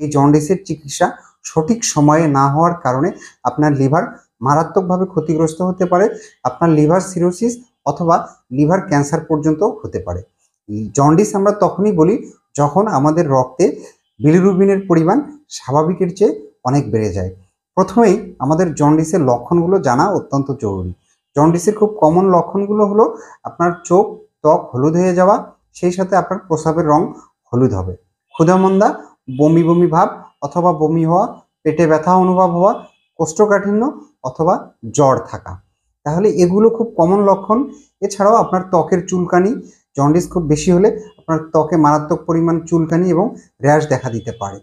এই জন্ডিসের চিকিৎসা সঠিক সময়ে না হওয়ার কারণে আপনার লিভার মারাত্মকভাবে ক্ষতিগ্রস্ত হতে পারে, আপনার লিভার সিরোসিস অথবা লিভার ক্যান্সার পর্যন্ত হতে পারে। জন্ডিস আমরা তখনই বলি যখন আমাদের রক্তে বিলিরুবিনের পরিমাণ স্বাভাবিকের চেয়ে অনেক বেড়ে যায়। প্রথমেই আমাদের জন্ডিসের লক্ষণগুলো জানা অত্যন্ত জরুরি। জন্ডিসের খুব কমন লক্ষণগুলো হলো আপনার চোখ ত্বক হলুদ হয়ে যাওয়া, সেই সাথে আপনার প্রস্রাবের রং হলুদ হবে, ক্ষুধামন্দা, বমি বমি ভাব অথবা বমি হওয়া, পেটে ব্যথা অনুভব হওয়া, কোষ্ঠকাঠিন্য অথবা জ্বর থাকা। তাহলে এগুলো খুব কমন লক্ষণ। এছাড়াও আপনার ত্বকের চুলকানি, জন্ডিস খুব বেশি হলে আপনার ত্বকে মারাত্মক পরিমাণ চুলকানি এবং র্যাশ দেখা দিতে পারে।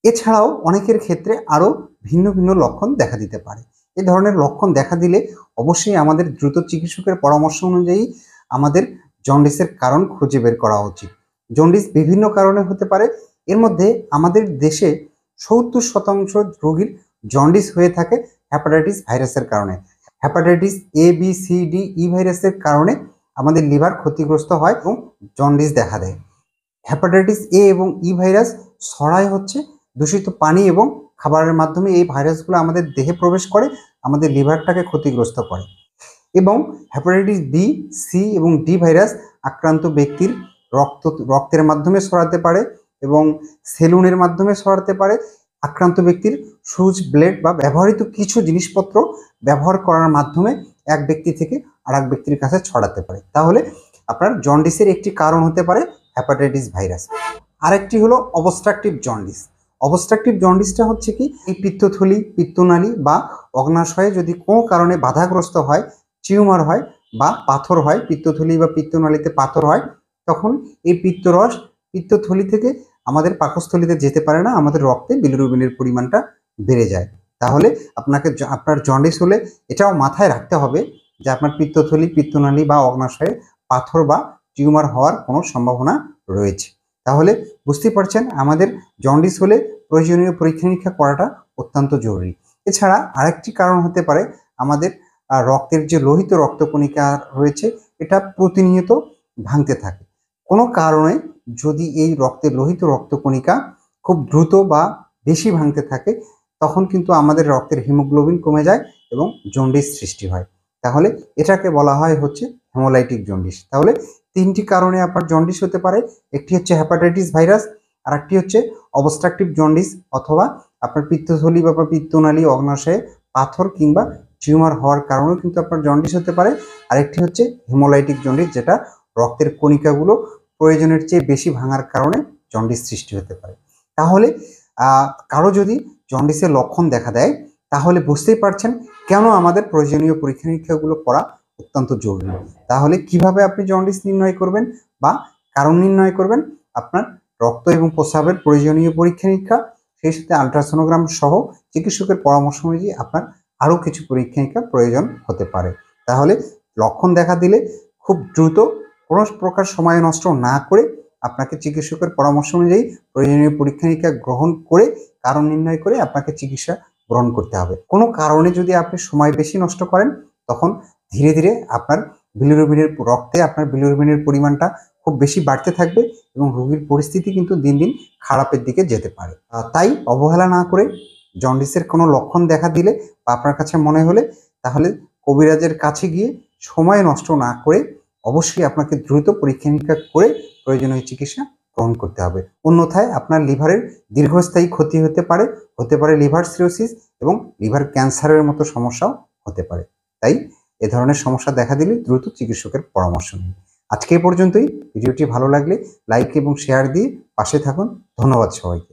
এছাড়াও অনেকের ক্ষেত্রে আরও ভিন্ন ভিন্ন লক্ষণ দেখা দিতে পারে। এ ধরনের লক্ষণ দেখা দিলে অবশ্যই আমাদের দ্রুত চিকিৎসকের পরামর্শ অনুযায়ী আমাদের জন্ডিসের কারণ খুঁজে বের করা উচিত। জন্ডিস বিভিন্ন কারণে হতে পারে। এর মধ্যে আমাদের দেশে 70% রোগীর জন্ডিস হয়ে থাকে হ্যাপাটাইটিস ভাইরাসের কারণে। Hepatitis A B C D E ভাইরাসের কারণে আমাদের লিভার ক্ষতিগ্রস্ত হয় এবং জন্ডিস দেখা দেয়। হ্যাপাটাইটিস A এবং E ভাইরাস ছড়ায় হচ্ছে দূষিত পানি এবং খাবারের মাধ্যমে। এই ভাইরাসগুলো আমাদের দেহে প্রবেশ করে আমাদের লিভারটাকে ক্ষতিগ্রস্ত করে। এবং হ্যাপাটাইটিস B, C এবং D ভাইরাস আক্রান্ত ব্যক্তির রক্তের মাধ্যমে ছড়াতে পারে এবং সেলুনের মাধ্যমে ছড়াতে পারে। আক্রান্ত ব্যক্তির সুচ, ব্লেড বা ব্যবহৃত কিছু জিনিসপত্র ব্যবহার করার মাধ্যমে এক ব্যক্তি থেকে আরেক ব্যক্তির কাছে ছড়াতে পারে। তাহলে আপনার জন্ডিসের একটি কারণ হতে পারে হ্যাপাটাইটিস ভাইরাস। আরেকটি হলো অবস্ট্রাকটিভ জন্ডিস। অবস্ট্রাকটিভ জন্ডিসটা হচ্ছে কি, এই পিত্তথলি, পিত্তনালী বা অগ্নাশয়ে যদি কোনো কারণে বাধাগ্রস্ত হয়, টিউমার হয় বা পাথর হয়, পিত্তথলি বা পিত্তনালীতে পাথর হয়, তখন এই পিত্তরস পিত্তথলি থেকে আমাদের পাকস্থলিতে যেতে পারে না, আমাদের রক্তে বিলিরুবিনের পরিমাণটা বেড়ে যায়। তাহলে আপনার জন্ডিস হলে এটাও মাথায় রাখতে হবে যে আপনার পিত্তথলি, পিত্তনালী বা অগ্নাশয়ে পাথর বা টিউমার হওয়ার কোনো সম্ভাবনা রয়েছে। তাহলে বুঝতেই পারছেন আমাদের জন্ডিস হলে প্রয়োজনীয় পরীক্ষা নিরীক্ষা করাটা অত্যন্ত জরুরি। এছাড়া আরেকটি কারণ হতে পারে আমাদের রক্তের যে লোহিত রক্তকণিকা রয়েছে, এটা প্রতিনিয়ত ভাঙতে থাকে। কোনো কারণে যদি এই রক্তের লোহিত রক্তকণিকা খুব দ্রুত বা বেশি ভাঙতে থাকে, তখন কিন্তু আমাদের রক্তের হিমোগ্লোবিন কমে যায় এবং জন্ডিস সৃষ্টি হয়। তাহলে এটাকে বলা হয় হচ্ছে হেমোলাইটিক জন্ডিস। তাহলে তিনটি কারণে আপনার জন্ডিস হতে পারে। একটি হচ্ছে হ্যাপাটাইটিস ভাইরাস, আর একটি হচ্ছে অবস্ট্রাকটিভ জন্ডিস অথবা আপনার পিত্তথলি বা পিত্তনালী অগ্নাশয়ে পাথর কিংবা টিউমার হওয়ার কারণেও কিন্তু আপনার জন্ডিস হতে পারে। আরেকটি হচ্ছে হেমোলাইটিক জন্ডিস, যেটা রক্তের কণিকাগুলো প্রয়োজনের চেয়ে বেশি ভাঙার কারণে জন্ডিস সৃষ্টি হতে পারে। তাহলে কারো যদি জন্ডিসের লক্ষণ দেখা দেয়, তাহলে বুঝতেই পারছেন কেন আমাদের প্রয়োজনীয় পরীক্ষা নিরীক্ষাগুলো করা অত্যন্ত জরুরি। তাহলে কিভাবে আপনি জন্ডিস নির্ণয় করবেন বা কারণ নির্ণয় করবেন? আপনার রক্ত এবং প্রস্রাবের প্রয়োজনীয় পরীক্ষা নিরীক্ষা, সেই সাথে আলট্রাসোনোগ্রাম সহ চিকিৎসকের পরামর্শ অনুযায়ী আপনার আরও কিছু পরীক্ষা নিরীক্ষা প্রয়োজন হতে পারে। তাহলে লক্ষণ দেখা দিলে খুব দ্রুত, কোনো প্রকার সময় নষ্ট না করে আপনাকে চিকিৎসকের পরামর্শ অনুযায়ী প্রয়োজনীয় পরীক্ষা নিরীক্ষা গ্রহণ করে কারণ নির্ণয় করে আপনাকে চিকিৎসা গ্রহণ করতে হবে। কোনো কারণে যদি আপনি সময় বেশি নষ্ট করেন, তখন ধীরে ধীরে আপনার রক্তে আপনার বিলিরুবিনের পরিমাণটা খুব বেশি বাড়তে থাকবে এবং রোগীর পরিস্থিতি কিন্তু দিন দিন খারাপের দিকে যেতে পারে। তাই অবহেলা না করে জন্ডিসের কোনো লক্ষণ দেখা দিলে বা আপনার কাছে মনে হলে, তাহলে কবিরাজের কাছে গিয়ে সময় নষ্ট না করে অবশ্যই আপনাকে দ্রুত পরীক্ষা নিরীক্ষা করে প্রয়োজনীয় চিকিৎসা গ্রহণ করতে হবে। অন্যথায় আপনার লিভারের দীর্ঘস্থায়ী ক্ষতি হতে পারে লিভার সিরোসিস এবং লিভার ক্যান্সারের মতো সমস্যাও হতে পারে। তাই এ ধরনের সমস্যা দেখা দিলে দ্রুত চিকিৎসকের পরামর্শ নিন। আজকে এ পর্যন্তই। ভিডিওটি ভালো লাগলে লাইক এবং শেয়ার দিয়ে পাশে থাকুন। ধন্যবাদ সবাইকে।